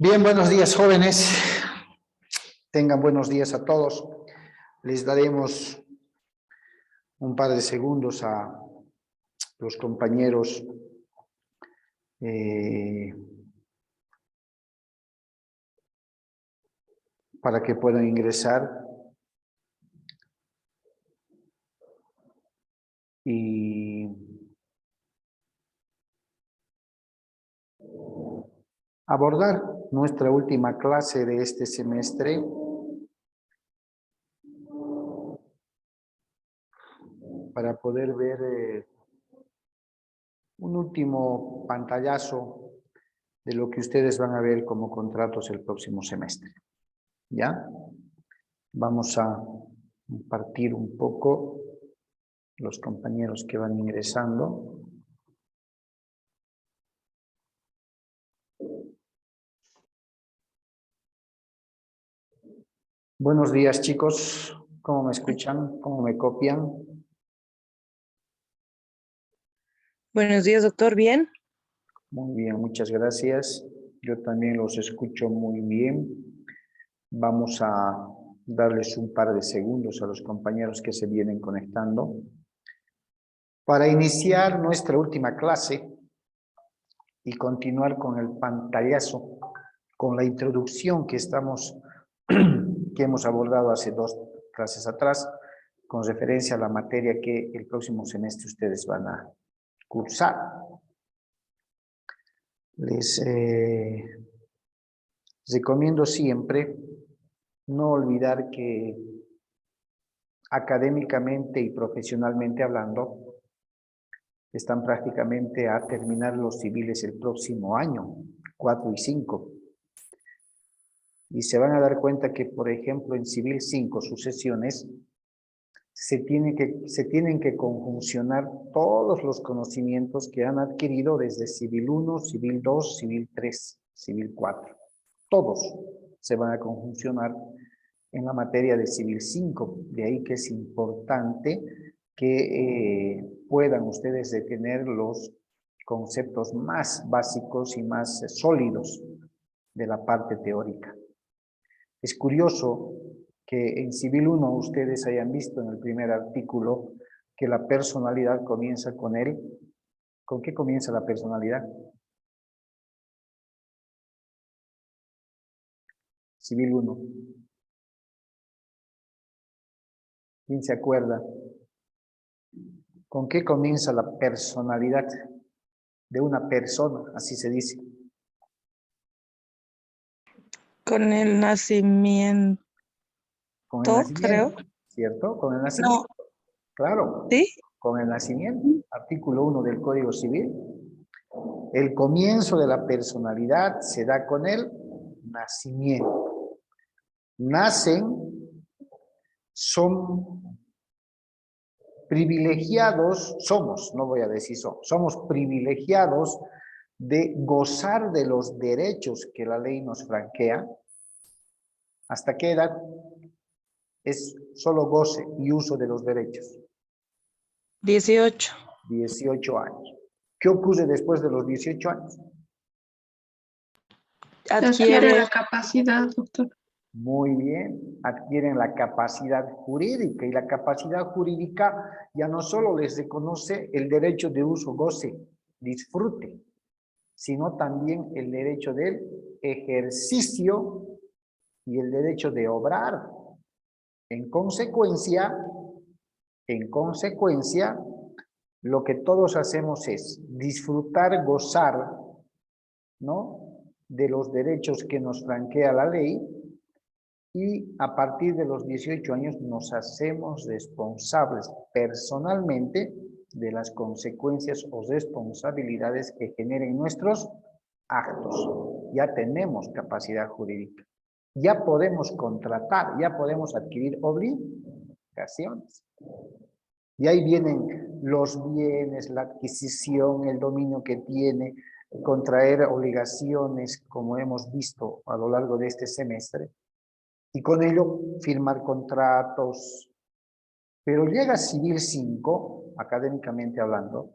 Bien, buenos días, jóvenes. Tengan buenos días a todos. Les daremos un par de segundos a los compañeros para que puedan ingresar y abordar nuestra última clase de este semestre. Para poder ver un último pantallazo de lo que ustedes van a ver como contratos el próximo semestre. ¿Ya? Vamos a compartir un poco los compañeros que van ingresando. Buenos días, chicos. ¿Cómo me escuchan? ¿Cómo me copian? Buenos días, doctor. ¿Bien? Muy bien, muchas gracias. Yo también los escucho muy bien. Vamos a darles un par de segundos a los compañeros que se vienen conectando. Para iniciar nuestra última clase y continuar con el pantallazo, con la introducción que hemos abordado hace 2 clases atrás, con referencia a la materia que el próximo semestre ustedes van a cursar. Les recomiendo siempre no olvidar que académicamente y profesionalmente hablando, están prácticamente a terminar los civiles el próximo año, 4 y 5. Y se van a dar cuenta que, por ejemplo, en Civil 5, sucesiones, se tienen que conjuncionar todos los conocimientos que han adquirido desde Civil 1, Civil 2, Civil 3, Civil 4. Todos se van a conjuncionar en la materia de Civil 5. De ahí que es importante que puedan ustedes detener los conceptos más básicos y más sólidos de la parte teórica. Es curioso que en Civil 1 ustedes hayan visto en el primer artículo que la personalidad comienza con él. ¿Con qué comienza la personalidad? Civil 1. ¿Quién se acuerda? ¿Con qué comienza la personalidad de una persona? Así se dice. Con el nacimiento, Con el nacimiento, creo. ¿cierto? Con el nacimiento. No. Claro. ¿Sí? Con el nacimiento. Artículo 1 del Código Civil. El comienzo de la personalidad se da con el nacimiento. Nacen, son privilegiados, no voy a decir somos privilegiados de gozar de los derechos que la ley nos franquea. ¿Hasta qué edad? Es solo goce y uso de los derechos. 18. 18 años. ¿Qué ocurre después de los 18 años? Adquiere la capacidad, doctor. Muy bien, adquieren la capacidad jurídica, y la capacidad jurídica ya no solo les reconoce el derecho de uso, goce, disfrute, sino también el derecho del ejercicio y el derecho de obrar. En consecuencia, lo que todos hacemos es disfrutar, gozar, ¿no?, de los derechos que nos franquea la ley, y a partir de los 18 años nos hacemos responsables personalmente de las consecuencias o responsabilidades que generen nuestros actos. Ya tenemos capacidad jurídica. Ya podemos contratar, ya podemos adquirir obligaciones. Y ahí vienen los bienes, la adquisición, el dominio que tiene, contraer obligaciones, como hemos visto a lo largo de este semestre, y con ello firmar contratos. Pero llega Civil 5, académicamente hablando,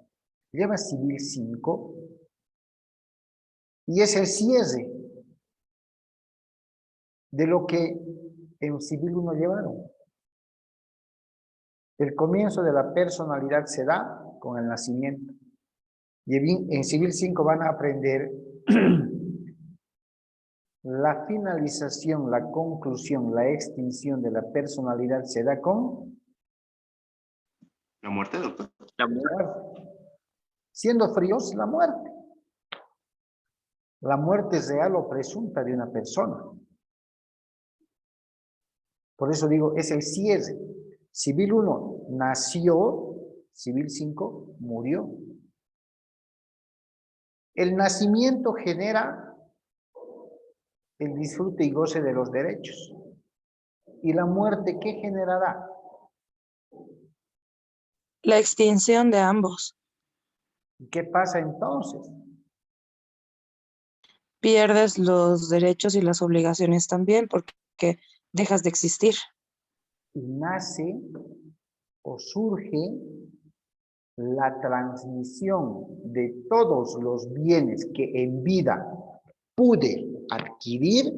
llega Civil 5 y es el cierre de lo que en Civil 1 llevaron. El comienzo de la personalidad se da con el nacimiento. Y en Civil 5 van a aprender la finalización, la conclusión, la extinción de la personalidad se da con La muerte, doctor. la muerte. Siendo fríos, la muerte. La muerte es real o presunta de una persona. Por eso digo, es el cierre. Civil 1 nació, Civil 5 murió. El nacimiento genera el disfrute y goce de los derechos. ¿Y la muerte qué generará? La extinción de ambos. ¿Qué pasa entonces? Pierdes los derechos y las obligaciones también porque dejas de existir. Y nace o surge la transmisión de todos los bienes que en vida pude adquirir,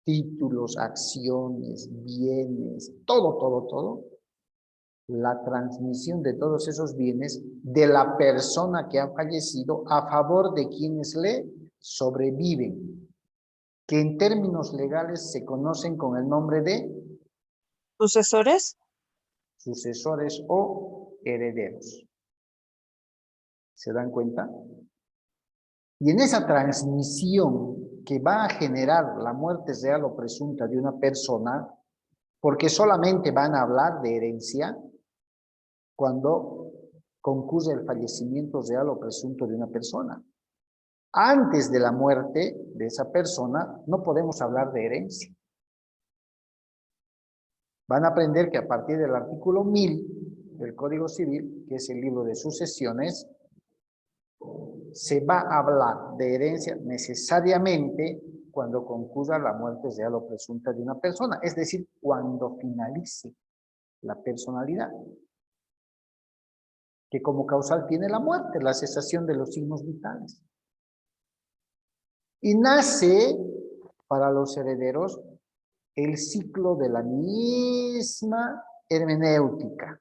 títulos, acciones, bienes, todo, la transmisión de todos esos bienes de la persona que ha fallecido a favor de quienes le sobreviven, que en términos legales se conocen con el nombre de ¿Sucesores? sucesores o herederos. ¿Se dan cuenta? Y en esa transmisión que va a generar la muerte real o presunta de una persona, porque solamente van a hablar de herencia cuando concurre el fallecimiento real o presunto de una persona. Antes de la muerte de esa persona no podemos hablar de herencia. Van a aprender que a partir del artículo 1000 del Código Civil, que es el libro de sucesiones, se va a hablar de herencia necesariamente cuando concurra la muerte real o presunta de una persona, es decir, cuando finalice la personalidad, que como causal tiene la muerte, la cesación de los signos vitales. Y nace para los herederos el ciclo de la misma hermenéutica.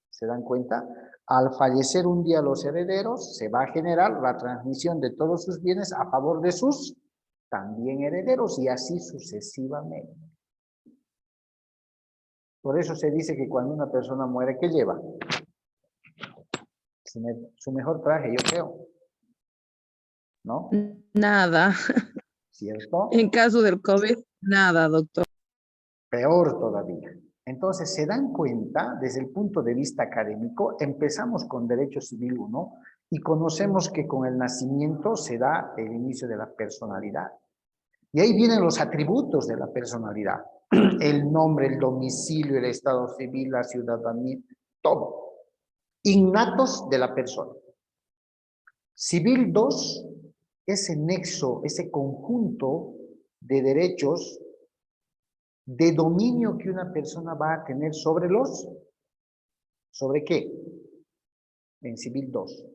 ¿Se dan cuenta? Al fallecer un día los herederos, se va a generar la transmisión de todos sus bienes a favor de sus también herederos y así sucesivamente. Por eso se dice que cuando una persona muere, ¿qué lleva? Su mejor traje, yo creo. ¿No? Nada. ¿Cierto? En caso del COVID, nada, doctor. Peor todavía. Entonces, ¿se dan cuenta? Desde el punto de vista académico, empezamos con Derecho Civil 1 y conocemos que con el nacimiento se da el inicio de la personalidad. Y ahí vienen los atributos de la personalidad. El nombre, el domicilio, el estado civil, la ciudadanía, todo. Innatos de la persona. Civil 2, ese nexo, ese conjunto de derechos de dominio que una persona va a tener sobre los, ¿sobre qué? En Civil 2,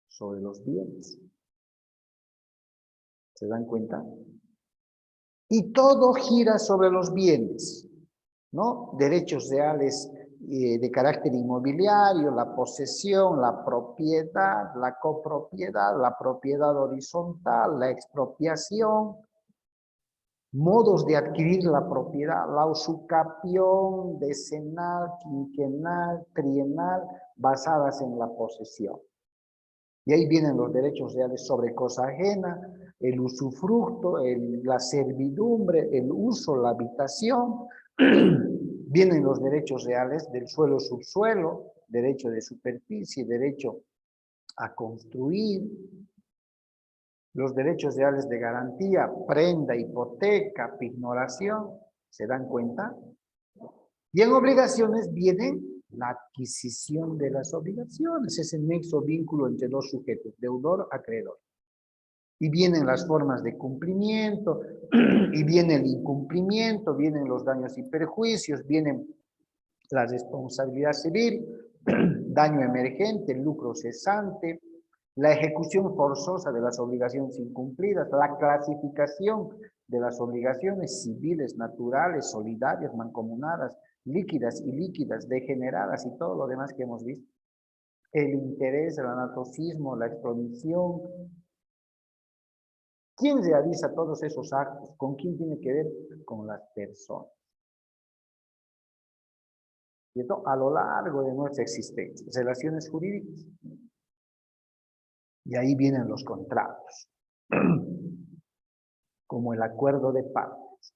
sobre los bienes. ¿Se dan cuenta? Y todo gira sobre los bienes, ¿no? Derechos reales de carácter inmobiliario, la posesión, la propiedad, la copropiedad, la propiedad horizontal, la expropiación, modos de adquirir la propiedad, la usucapión, decenal, quinquenal, trienal, basadas en la posesión. Y ahí vienen los derechos reales sobre cosa ajena, el usufructo, la servidumbre, el uso, la habitación. Vienen los derechos reales del suelo-subsuelo, derecho de superficie, derecho a construir. Los derechos reales de garantía, prenda, hipoteca, pignoración, ¿se dan cuenta? Y en obligaciones vienen la adquisición de las obligaciones, es el nexo vínculo entre dos sujetos, deudor, acreedor. Y vienen las formas de cumplimiento, y viene el incumplimiento, vienen los daños y perjuicios, vienen la responsabilidad civil, daño emergente, lucro cesante, la ejecución forzosa de las obligaciones incumplidas, la clasificación de las obligaciones civiles, naturales, solidarias, mancomunadas, líquidas, ilíquidas, degeneradas y todo lo demás que hemos visto. El interés, el anatocismo, la extromisión. ¿Quién realiza todos esos actos? ¿Con quién tiene que ver? Con las personas. ¿Cierto? A lo largo de nuestra existencia, relaciones jurídicas. Y ahí vienen los contratos, como el acuerdo de partes.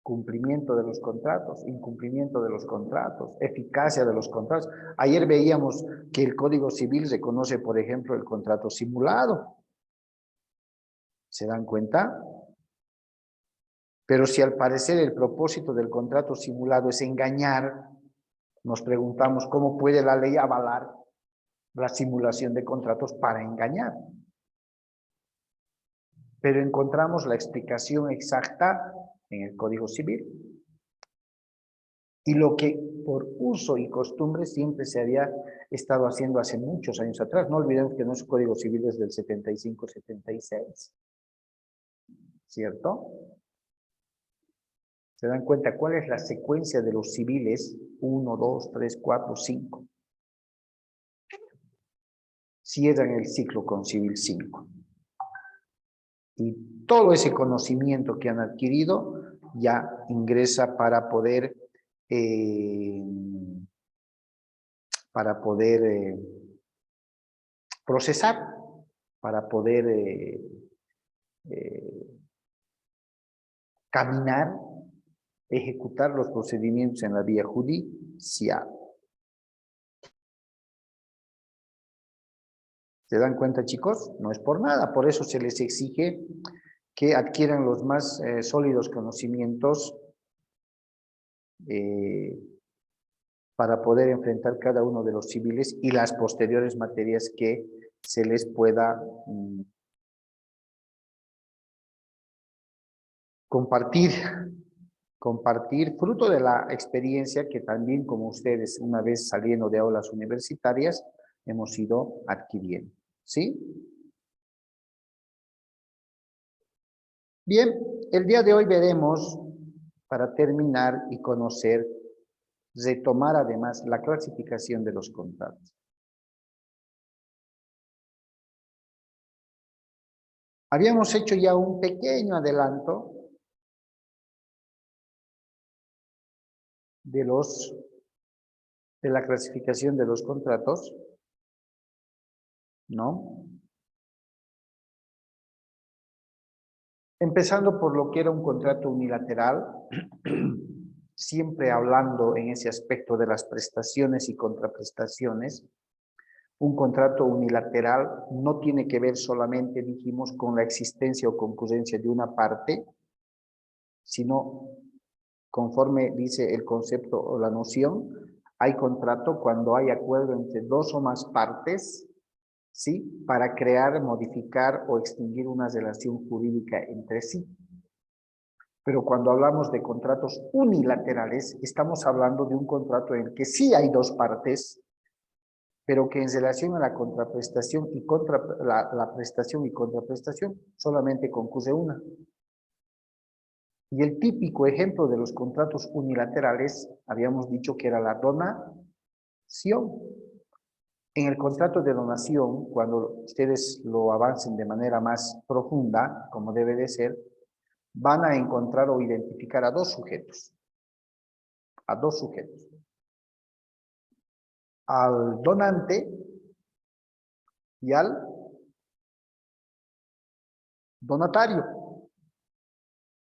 Cumplimiento de los contratos, incumplimiento de los contratos, eficacia de los contratos. Ayer veíamos que el Código Civil reconoce, por ejemplo, el contrato simulado. ¿Se dan cuenta? Pero si al parecer el propósito del contrato simulado es engañar, nos preguntamos cómo puede la ley avalar la simulación de contratos para engañar. Pero encontramos la explicación exacta en el Código Civil. Y lo que por uso y costumbre siempre se había estado haciendo hace muchos años atrás. No olvidemos que nuestro Código Civil es del 75-76. ¿Cierto? ¿Se dan cuenta cuál es la secuencia de los civiles? 1, 2, 3, 4, 5. Cierran el ciclo con Civil 5. Y todo ese conocimiento que han adquirido ya ingresa para poder procesar, para poder caminar, ejecutar los procedimientos en la vía judicial. ¿Se dan cuenta, chicos? No es por nada, por eso se les exige que adquieran los más sólidos conocimientos para poder enfrentar cada uno de los civiles y las posteriores materias que se les pueda compartir fruto de la experiencia que también, como ustedes, una vez saliendo de aulas universitarias, hemos ido adquiriendo. ¿Sí? Bien, el día de hoy veremos, para terminar y conocer, retomar además la clasificación de los contratos. Habíamos hecho ya un pequeño adelanto de la clasificación de los contratos, ¿no? Empezando por lo que era un contrato unilateral, siempre hablando en ese aspecto de las prestaciones y contraprestaciones. Un contrato unilateral no tiene que ver solamente, dijimos, con la existencia o concurrencia de una parte, sino, conforme dice el concepto o la noción, hay contrato cuando hay acuerdo entre dos o más partes, ¿sí? Para crear, modificar o extinguir una relación jurídica entre sí. Pero cuando hablamos de contratos unilaterales, estamos hablando de un contrato en el que sí hay dos partes, pero que en relación a la contraprestación y la prestación y contraprestación solamente concurre una. Y el típico ejemplo de los contratos unilaterales, habíamos dicho que era la donación. En el contrato de donación, cuando ustedes lo avancen de manera más profunda, como debe de ser, van a encontrar o identificar a dos sujetos. A dos sujetos. Al donante y al donatario.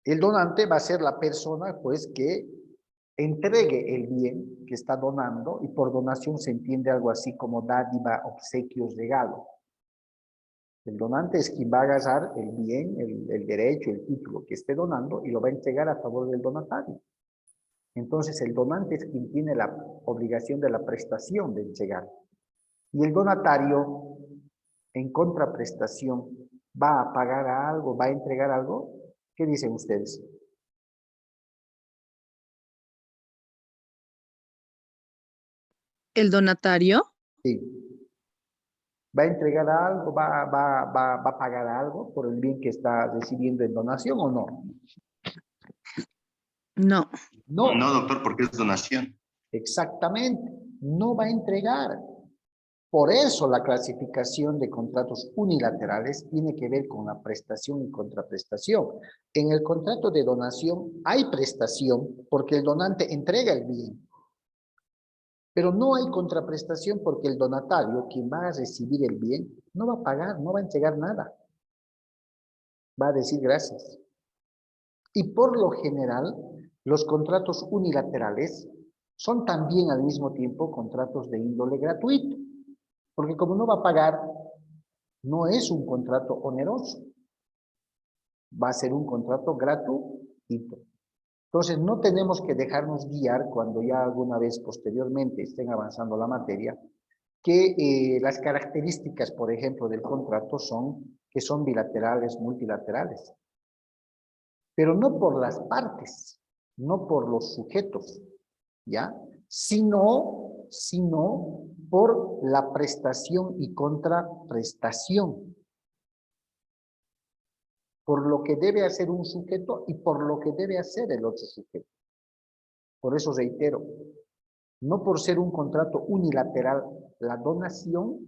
El donante va a ser la persona, pues, que entregue el bien que está donando, y por donación se entiende algo así como dádiva, obsequio, regalo. El donante es quien va a agarrar el bien, el derecho, el título que esté donando y lo va a entregar a favor del donatario. Entonces el donante es quien tiene la obligación de la prestación de entregar. Y el donatario, en contraprestación, va a pagar algo, va a entregar algo. ¿Qué dicen ustedes? ¿El donatario? Sí. ¿Va a entregar algo? ¿Va a pagar algo por el bien que está recibiendo en donación o no? No. No, No, doctor, porque es donación. exactamente. No va a entregar. Por eso la clasificación de contratos unilaterales tiene que ver con la prestación y contraprestación. En el contrato de donación hay prestación porque el donante entrega el bien. Pero no hay contraprestación porque el donatario, quien va a recibir el bien, no va a pagar, no va a entregar nada. Va a decir gracias. Y por lo general, los contratos unilaterales son también al mismo tiempo contratos de índole gratuito. Porque como no va a pagar, no es un contrato oneroso. Va a ser un contrato gratuito. Entonces, no tenemos que dejarnos guiar cuando ya alguna vez posteriormente estén avanzando la materia, que las características, por ejemplo, del contrato son que son bilaterales, multilaterales. Pero no por las partes, no por los sujetos, ¿ya? Sino por la prestación y contraprestación. Por lo que debe hacer un sujeto y por lo que debe hacer el otro sujeto. Por eso reitero, no por ser un contrato unilateral, la donación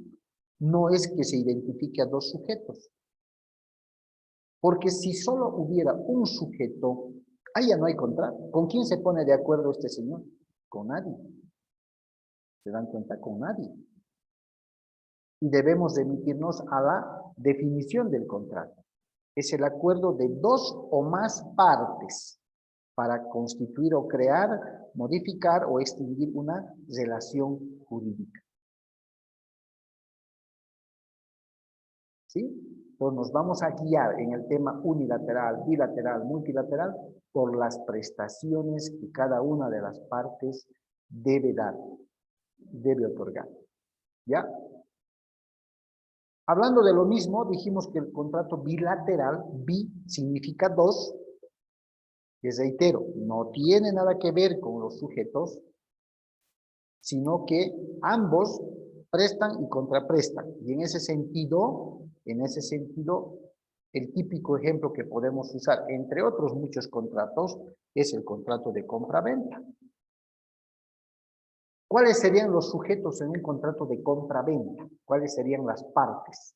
no es que se identifique a dos sujetos. Porque si solo hubiera un sujeto, ahí ya no hay contrato. ¿Con quién se pone de acuerdo este señor? Con nadie. ¿Se dan cuenta? Con nadie. Y debemos remitirnos a la definición del contrato. Es el acuerdo de dos o más partes para constituir o crear, modificar o extinguir una relación jurídica. ¿Sí? Entonces nos vamos a guiar en el tema unilateral, bilateral, multilateral, por las prestaciones que cada una de las partes debe dar, debe otorgar. ¿Ya? Hablando de lo mismo, dijimos que el contrato bilateral, bi significa dos, que reitero, no tiene nada que ver con los sujetos, sino que ambos prestan y contraprestan. Y en ese sentido, el típico ejemplo que podemos usar, entre otros muchos contratos, es el contrato de compra-venta. ¿Cuáles serían los sujetos en un contrato de compra-venta? ¿Cuáles serían las partes?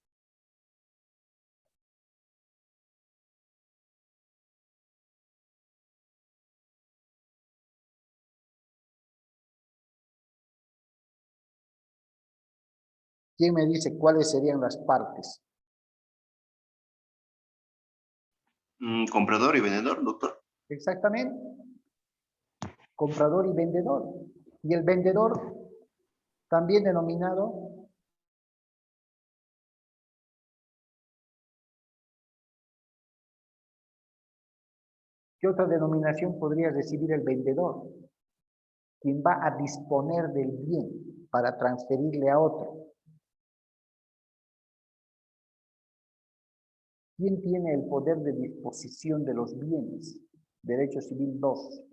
¿Quién me dice cuáles serían las partes? Comprador y vendedor, doctor. Exactamente. Comprador y vendedor. Y el vendedor, también denominado ¿qué otra denominación podría recibir el vendedor? Quien va a disponer del bien para transferirle a otro. ¿Quién tiene el poder de disposición de los bienes? Derecho Civil 2.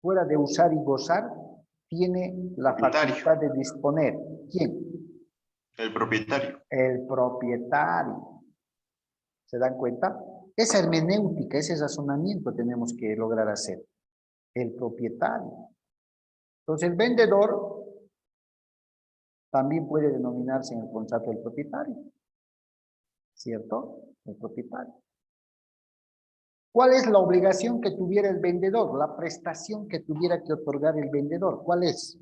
Fuera de usar y gozar, tiene la Propietario. facultad de disponer. ¿Quién? El propietario. El propietario. ¿Se dan cuenta? Esa hermenéutica, ese razonamiento tenemos que lograr hacer. El propietario. Entonces, el vendedor también puede denominarse en el contrato del propietario. ¿Cierto? El propietario. ¿Cuál es la obligación que tuviera el vendedor? La prestación que tuviera que otorgar el vendedor. ¿Cuál es?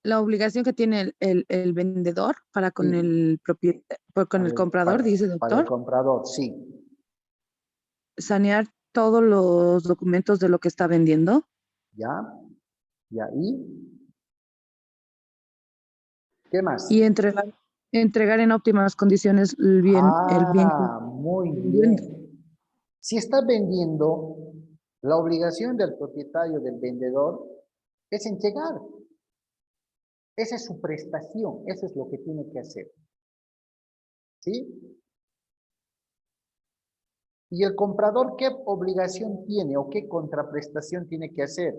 La obligación que tiene el vendedor para con Sí, con el comprador, dice para el doctor, comprador, sí. sanear todos los documentos de lo que está vendiendo ¿Ya? ¿Y ahí? ¿Qué más? y entregar en óptimas condiciones el bien que Muy está vendiendo. bien. Si está vendiendo, la obligación del propietario, del vendedor, es entregar. Esa es su prestación, eso es lo que tiene que hacer. ¿Sí? ¿Y el comprador qué obligación tiene o qué contraprestación tiene que hacer?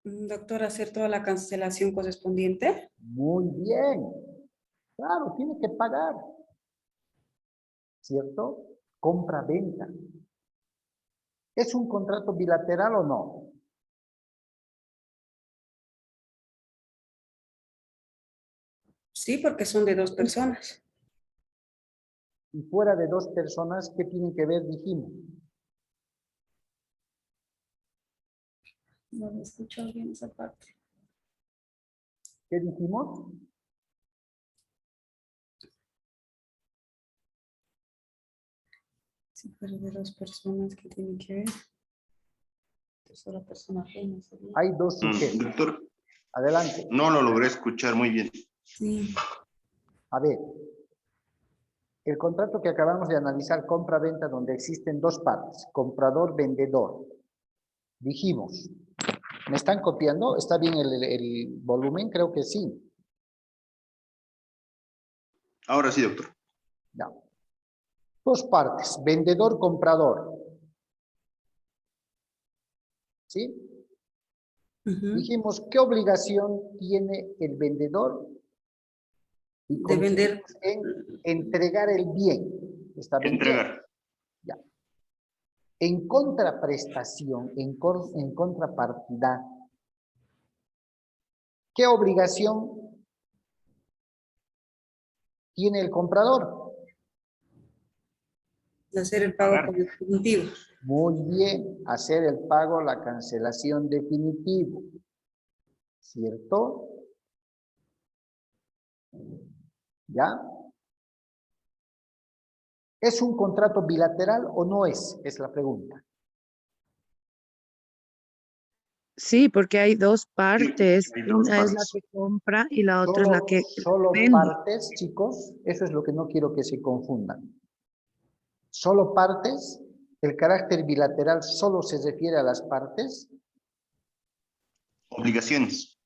Doctor, hacer toda la cancelación correspondiente. Muy bien. Claro, tiene que pagar. ¿Cierto? Compra-venta. ¿Es un contrato bilateral o no? Sí, porque son de 2 personas. Y fuera de 2 personas, ¿qué tienen que ver? Dijimos. No lo he escuchado bien esa parte. ¿Qué dijimos? Si fuera de 2 personas, ¿qué tienen que ver? Tercera persona ajena sería. Hay 2 sujetos. Doctor, Adelante. no lo logré escuchar muy bien. Sí. A ver. El contrato que acabamos de analizar, compra-venta, donde existen 2 partes, comprador-vendedor. Dijimos, ¿me están copiando? ¿Está bien el volumen? Creo que sí. Ahora sí, doctor. Ya. 2 partes, vendedor-comprador. ¿Sí? Ujú. Dijimos, ¿qué obligación tiene el vendedor? Y De vender. consistimos en entregar el bien. ¿Está vendiendo? Entregar. Ya. En contraprestación, en contrapartida, ¿qué obligación tiene el comprador? De hacer el pago con definitivo. Muy bien, hacer el pago, la cancelación definitivo. ¿Cierto? ¿Ya? ¿Es un contrato bilateral o no es? Es la pregunta. Sí, porque hay 2 Sí, partes. hay 2 Una es la partes. que compra y la otra es la que Solo vende. partes, chicos. Eso es lo que no quiero que se confundan. Solo partes. El carácter bilateral solo se refiere a las partes. Obligaciones.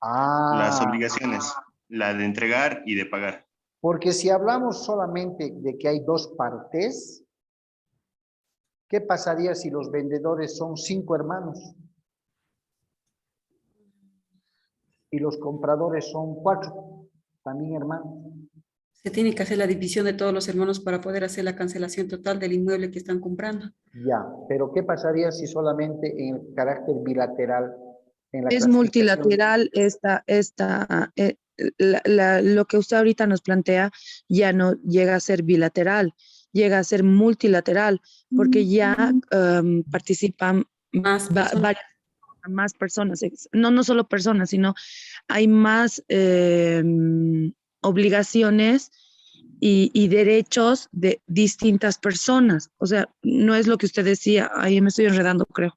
Las Ah, obligaciones. La de entregar y de pagar. porque si hablamos solamente de que hay 2 partes, ¿qué pasaría si los vendedores son 5 hermanos? Y los compradores son 4, también hermanos. Se tiene que hacer la división de todos los hermanos para poder hacer la cancelación total del inmueble que están comprando. Ya, pero ¿qué pasaría si solamente en el carácter bilateral, en la Es clasificación? multilateral lo que usted ahorita nos plantea ya no llega a ser bilateral, llega a ser multilateral, porque ya participan Más personas. más personas, no solo personas, sino hay más obligaciones y derechos de distintas personas. O sea, no es lo que usted decía, ahí me estoy enredando, creo.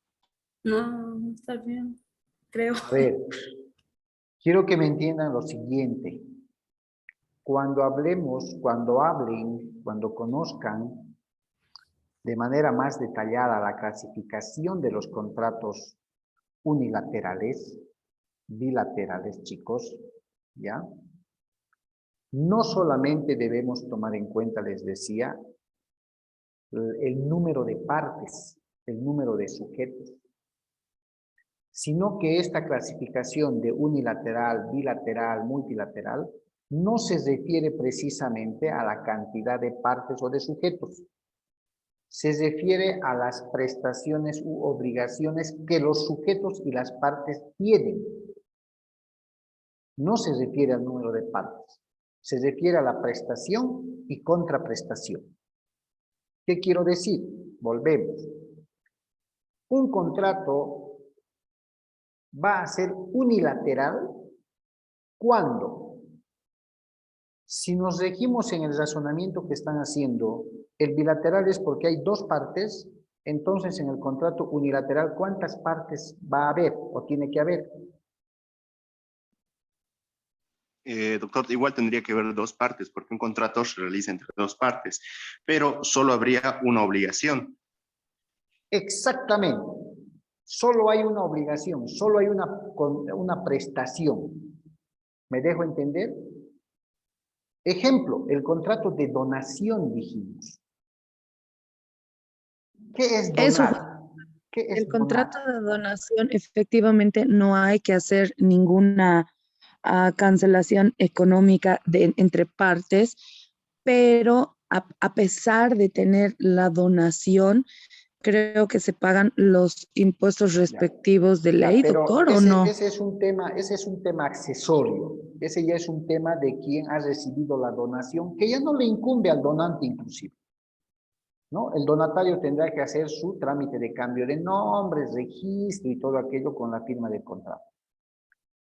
No, no está bien. Creo. A ver, quiero que me entiendan lo siguiente. Cuando hablemos, cuando hablen, cuando conozcan de manera más detallada la clasificación de los contratos unilaterales, bilaterales, chicos, ¿ya? No solamente debemos tomar en cuenta, les decía, el número de partes, el número de sujetos, sino que esta clasificación de unilateral, bilateral, multilateral, no se refiere precisamente a la cantidad de partes o de sujetos. Se refiere a las prestaciones u obligaciones que los sujetos y las partes tienen. No se refiere al número de partes. Se refiere a la prestación y contraprestación. ¿Qué quiero decir? Volvemos. Un contrato va a ser unilateral cuando, si nos regimos en el razonamiento que están haciendo, el bilateral es porque hay 2 partes, entonces en el contrato unilateral, ¿cuántas partes va a haber o tiene que haber? Doctor, igual tendría que haber dos partes, porque un contrato se realiza entre dos partes, pero solo habría una obligación. Exactamente. Solo hay una obligación, solo hay una prestación. ¿Me dejo entender? Ejemplo, el contrato de donación, dijimos. ¿Qué es Eso, donar? ¿Qué es el donar? contrato de donación, efectivamente, no hay que hacer ninguna cancelación económica entre partes, pero a pesar de tener la donación, creo que se pagan los impuestos respectivos de Ya, ley, pero doctor, ¿o no? ese es un tema accesorio. Ese ya es un tema de quien ha recibido la donación, que ya no le incumbe al donante inclusive, ¿no? El donatario tendrá que hacer su trámite de cambio de nombres, registro y todo aquello con la firma del contrato.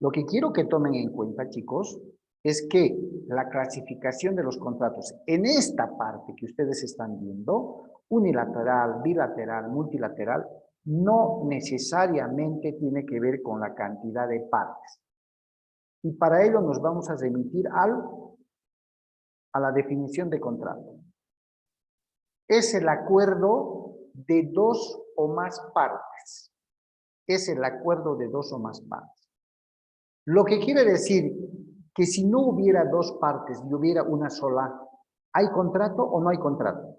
Lo que quiero que tomen en cuenta, chicos, es que la clasificación de los contratos en esta parte que ustedes están viendo, unilateral, bilateral, multilateral, no necesariamente tiene que ver con la cantidad de partes. Y para ello nos vamos a remitir a la definición de contrato. Es el acuerdo de dos o más partes. Es el acuerdo de dos o más partes. Lo que quiere decir que si no hubiera dos partes y hubiera una sola, ¿hay contrato o no hay contrato?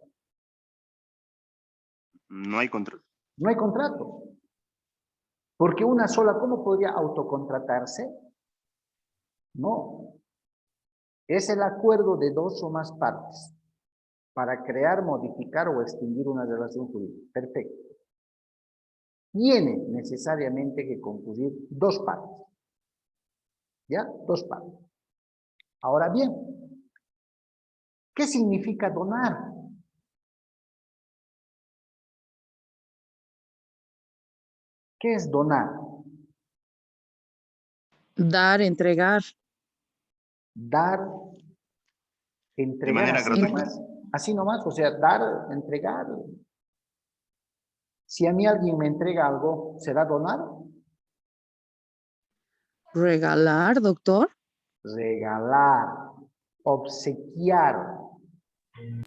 No hay contrato. No hay contrato. Porque una sola, ¿cómo podría autocontratarse? No. Es el acuerdo de dos o más partes para crear, modificar o extinguir una relación jurídica. Perfecto. Tiene necesariamente que concluir dos partes. ¿Ya? Dos partes. Ahora bien, ¿qué significa donar? ¿Qué es donar? Dar, entregar. Dar, De entregar, manera gratuita. así nomás, o sea, dar, entregar. Si a mí alguien me entrega algo, ¿será donar? Regalar, doctor. Regalar, obsequiar,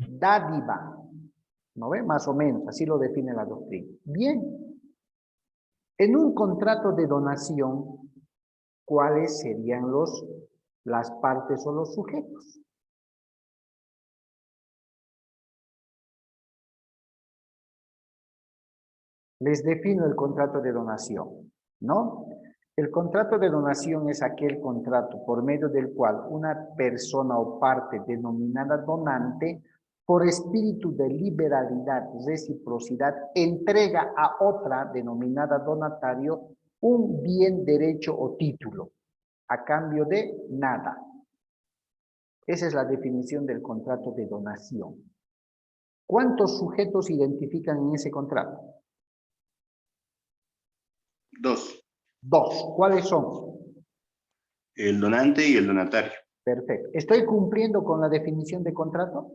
dádiva, ¿no ve? Más o menos, así lo define la doctrina. Bien, en un contrato de donación, ¿cuáles serían las partes o los sujetos? Les defino el contrato de donación, ¿no? El contrato de donación es aquel contrato por medio del cual una persona o parte denominada donante, por espíritu de liberalidad, reciprocidad, entrega a otra denominada donatario un bien, derecho o título, a cambio de nada. Esa es la definición del contrato de donación. ¿Cuántos sujetos identifican en ese contrato? Dos. Dos. ¿Cuáles son? El donante y el donatario. Perfecto. ¿Estoy cumpliendo con la definición de contrato?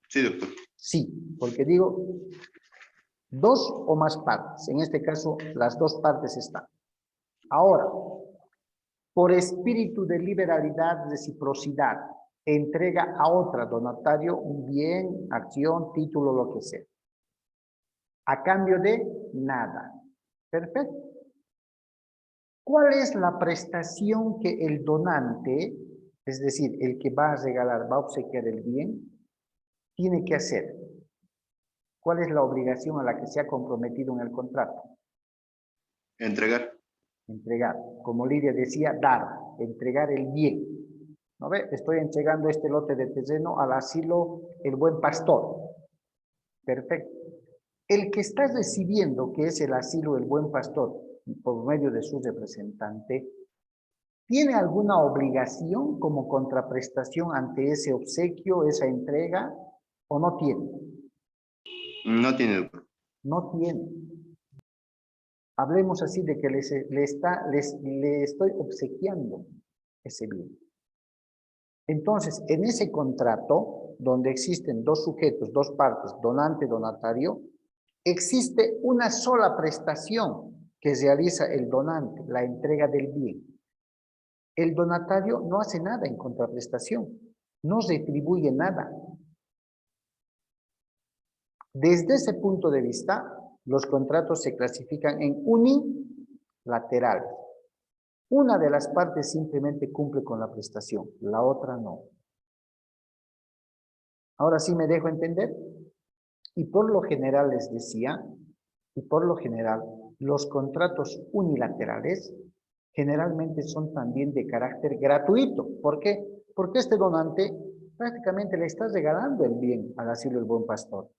Sí, doctor. Sí, porque digo dos o más partes. En este caso, las dos partes están. Ahora, por espíritu de liberalidad, reciprocidad, entrega a otra donatario un bien, acción, título, lo que sea. A cambio de nada. Perfecto. ¿Cuál es la prestación que el donante, es decir, el que va a regalar, va a obsequiar el bien, tiene que hacer? ¿Cuál es la obligación a la que se ha comprometido en el contrato? Entregar. Entregar. Como Lidia decía, dar, entregar el bien. ¿No ve? Estoy entregando este lote de terreno al asilo El Buen Pastor. Perfecto. El que está recibiendo, que es el asilo El Buen Pastor, por medio de su representante, ¿tiene alguna obligación como contraprestación ante ese obsequio, esa entrega, o no tiene? No tiene, doctor. No tiene. Hablemos así de que le estoy obsequiando ese bien. Entonces, en ese contrato, donde existen dos sujetos, dos partes, donante, donatario, existe una sola prestación que realiza el donante, la entrega del bien. El donatario no hace nada en contraprestación, no retribuye nada. Desde ese punto de vista, los contratos se clasifican en unilaterales. Una de las partes simplemente cumple con la prestación, la otra no. Ahora sí me dejo entender. Y por lo general les decía, y por lo general, los contratos unilaterales generalmente son también de carácter gratuito. ¿Por qué? Porque este donante prácticamente le está regalando el bien al asilo del Buen Pastor.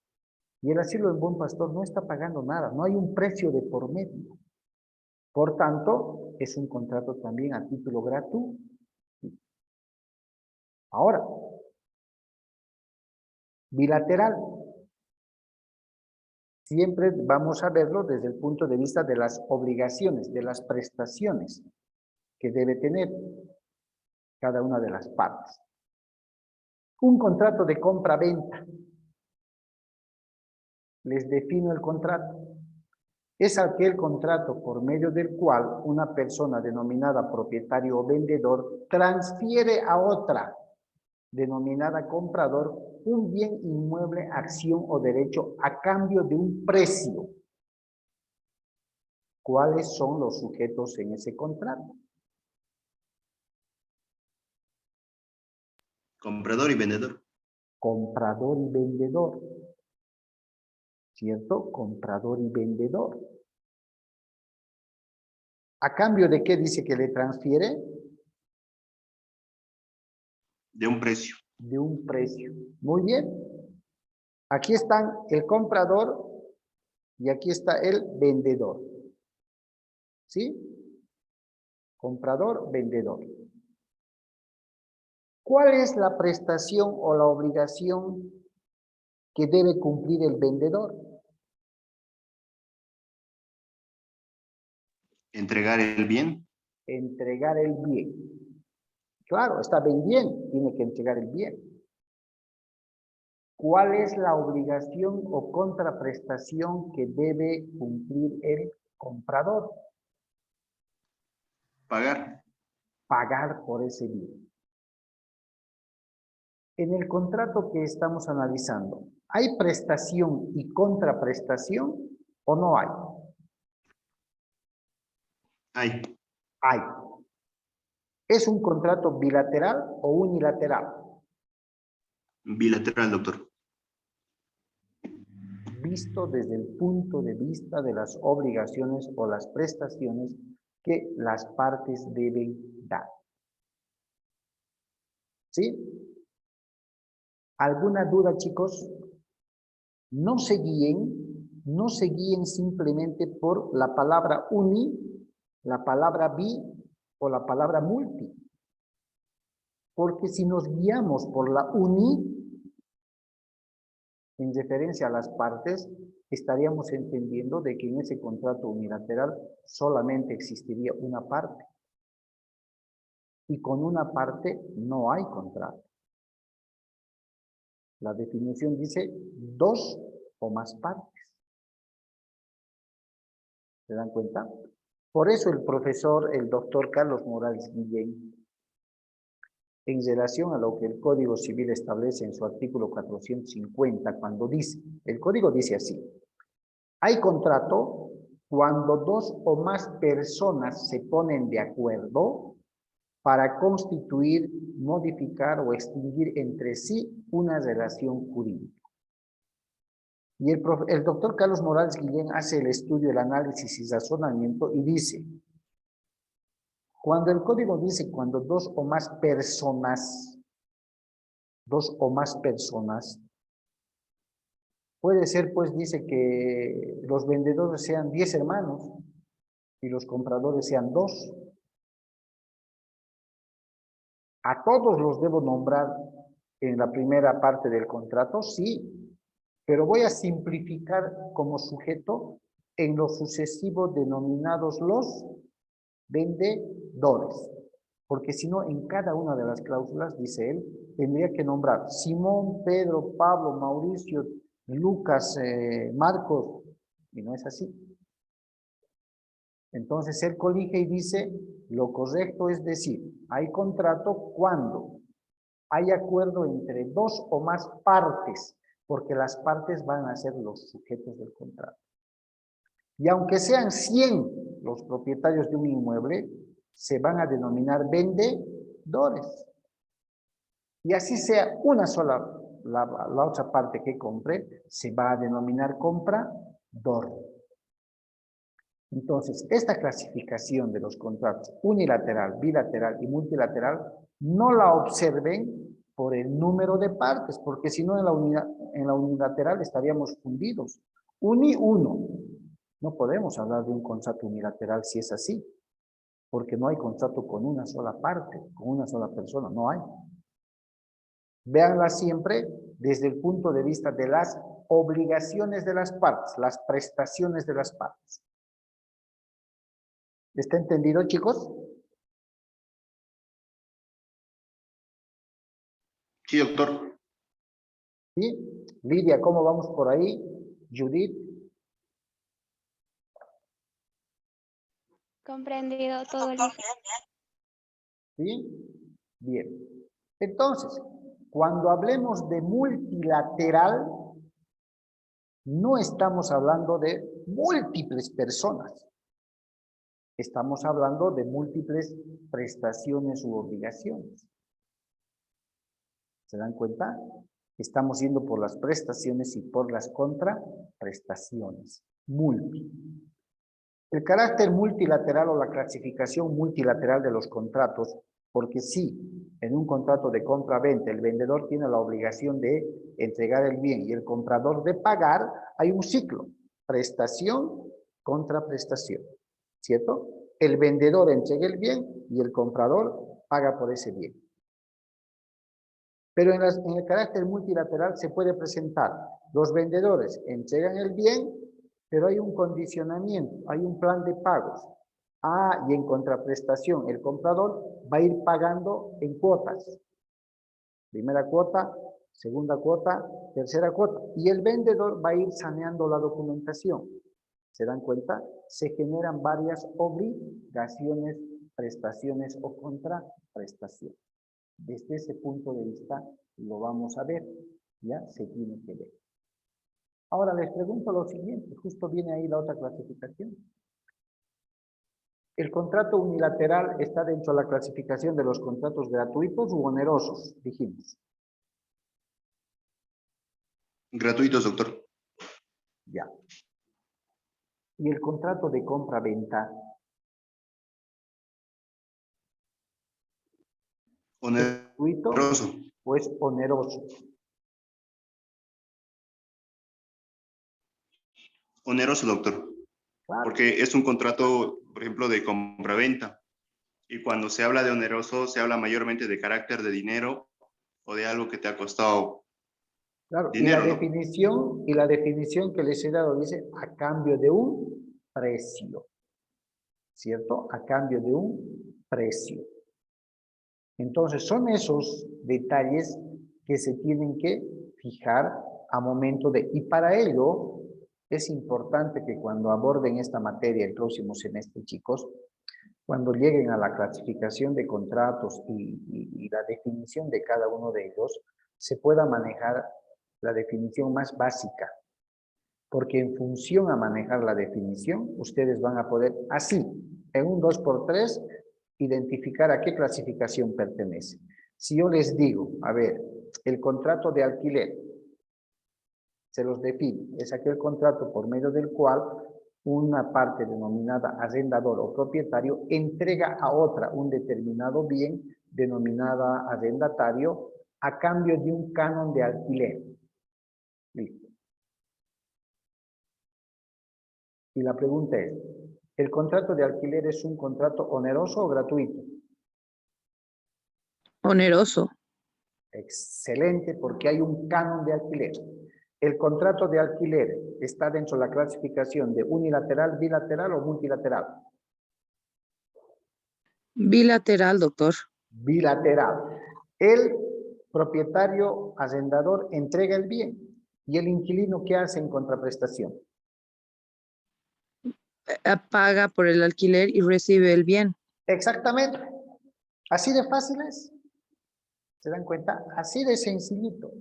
Y el asilo del Buen Pastor no está pagando nada, no hay un precio de por medio. Por tanto, es un contrato también a título gratuito. Ahora, bilateral. Siempre vamos a verlo desde el punto de vista de las obligaciones, de las prestaciones que debe tener cada una de las partes. Un contrato de compra-venta. Les defino el contrato. Es aquel contrato por medio del cual una persona denominada propietario o vendedor transfiere a otra denominada comprador un bien inmueble, acción o derecho a cambio de un precio. ¿Cuáles son los sujetos en ese contrato? Comprador y vendedor. Comprador y vendedor. ¿Cierto? Comprador y vendedor. ¿A cambio de qué dice que le transfiere? De un precio. De un precio. Muy bien. Aquí están el comprador y aquí está el vendedor. ¿Sí? Comprador, vendedor. ¿Cuál es la prestación o la obligación que debe cumplir el vendedor? Entregar el bien. Entregar el bien. Claro, está vendiendo, tiene que entregar el bien. ¿Cuál es la obligación o contraprestación que debe cumplir el comprador? Pagar. Pagar por ese bien. En el contrato que estamos analizando, ¿hay prestación y contraprestación o no hay? Hay. Hay. ¿Es un contrato bilateral o unilateral? Bilateral, doctor. Visto desde el punto de vista de las obligaciones o las prestaciones que las partes deben dar. ¿Sí? ¿Alguna duda, chicos? No se guíen simplemente por la palabra uni, la palabra bi o la palabra multi. Porque si nos guiamos por la uni, en referencia a las partes, estaríamos entendiendo de que en ese contrato unilateral solamente existiría una parte. Y con una parte no hay contrato. La definición dice dos o más partes. ¿Se dan cuenta? Por eso el doctor Carlos Morales Guillén, en relación a lo que el Código Civil establece en su artículo 450, cuando dice, el Código dice así, hay contrato cuando dos o más personas se ponen de acuerdo para constituir, modificar o extinguir entre sí una relación jurídica. Y el doctor Carlos Morales Guillén hace el estudio, el análisis y razonamiento y dice, cuando el código dice cuando dos o más personas, puede ser pues dice que los vendedores sean 10 hermanos y los compradores sean 2. ¿A todos los debo nombrar en la primera parte del contrato? Sí, pero voy a simplificar como sujeto en lo sucesivo denominados los vendedores. Porque si no, en cada una de las cláusulas, dice él, tendría que nombrar Simón, Pedro, Pablo, Mauricio, Lucas, Marcos, y no es así. Entonces él colige y dice, lo correcto es decir, hay contrato cuando hay acuerdo entre dos o más partes, porque las partes van a ser los sujetos del contrato. Y aunque sean 100 los propietarios de un inmueble, se van a denominar vendedores. Y así sea una sola, la otra parte que compre, se va a denominar comprador. Entonces, esta clasificación de los contratos unilateral, bilateral y multilateral, no la observen por el número de partes, porque si no en la unilateral estaríamos fundidos. Uno. No podemos hablar de un contrato unilateral si es así, porque no hay contrato con una sola parte, con una sola persona, no hay. Véanla siempre desde el punto de vista de las obligaciones de las partes, las prestaciones de las partes. ¿Está entendido, chicos? Sí, doctor. ¿Sí? Lidia, ¿cómo vamos por ahí? Judith. Comprendido todo, licenciado. ¿Sí? Bien. Entonces, cuando hablemos de multilateral, no estamos hablando de múltiples personas. Estamos hablando de múltiples prestaciones u obligaciones. ¿Se dan cuenta? Estamos yendo por las prestaciones y por las contraprestaciones. El carácter multilateral o la clasificación multilateral de los contratos, porque sí, en un contrato de compra-venta el vendedor tiene la obligación de entregar el bien y el comprador de pagar, hay un ciclo, prestación, contraprestación, ¿cierto? El vendedor entrega el bien y el comprador paga por ese bien. Pero en el carácter multilateral se puede presentar, los vendedores entregan el bien, pero hay un condicionamiento, hay un plan de pagos. Y en contraprestación, el comprador va a ir pagando en cuotas. Primera cuota, segunda cuota, tercera cuota. Y el vendedor va a ir saneando la documentación. ¿Se dan cuenta? Se generan varias obligaciones, prestaciones o contraprestaciones. Desde ese punto de vista lo vamos a ver, ya se tiene que ver. Ahora les pregunto lo siguiente, justo viene ahí la otra clasificación. ¿El contrato unilateral está dentro de la clasificación de los contratos gratuitos u onerosos? Dijimos. Gratuitos, doctor. Ya. ¿Y el contrato de compra-venta? ¿Gratuito Oneroso. o es oneroso? Oneroso, doctor. Claro. Porque es un contrato, por ejemplo, de compra-venta. Y cuando se habla de oneroso, se habla mayormente de carácter de dinero o de algo que te ha costado Claro, dinero, y la definición que les he dado dice a cambio de un precio, ¿cierto? A cambio de un precio. Entonces, son esos detalles que se tienen que fijar a momento de... Y para ello, es importante que cuando aborden esta materia el próximo semestre, chicos, cuando lleguen a la clasificación de contratos y la definición de cada uno de ellos, se pueda manejar la definición más básica. Porque en función a manejar la definición, ustedes van a poder, así, en un 2x3, identificar a qué clasificación pertenece. Si yo les digo, a ver, el contrato de alquiler, se los define, es aquel contrato por medio del cual una parte denominada arrendador o propietario entrega a otra un determinado bien denominada arrendatario a cambio de un canon de alquiler. Listo. Y la pregunta es, ¿el contrato de alquiler es un contrato oneroso o gratuito? Oneroso. Excelente, porque hay un canon de alquiler. ¿El contrato de alquiler está dentro de la clasificación de unilateral, bilateral o multilateral? Bilateral, doctor. Bilateral. El propietario arrendador entrega el bien y el inquilino, ¿qué hace en contraprestación? paga por el alquiler y recibe el bien. Exactamente. Así de fácil es. ¿Se dan cuenta? Así de sencillito.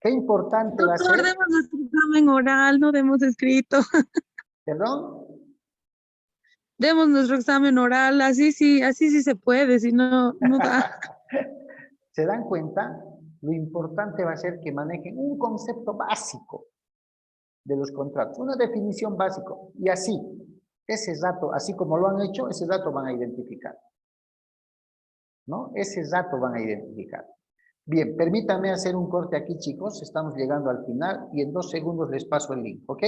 Qué importante va a Doctor, ser. demos nuestro examen oral, no demos escrito. ¿Perdón? Demos nuestro examen oral, así sí se puede, si no, no da. ¿Se dan cuenta? Lo importante va a ser que manejen un concepto básico de los contratos, una definición básica. Y así, ese dato, así como lo han hecho, ese dato van a identificar. ¿No? Ese dato van a identificar. Bien, permítanme hacer un corte aquí, chicos. Estamos llegando al final y en 2 segundos les paso el link, ¿ok?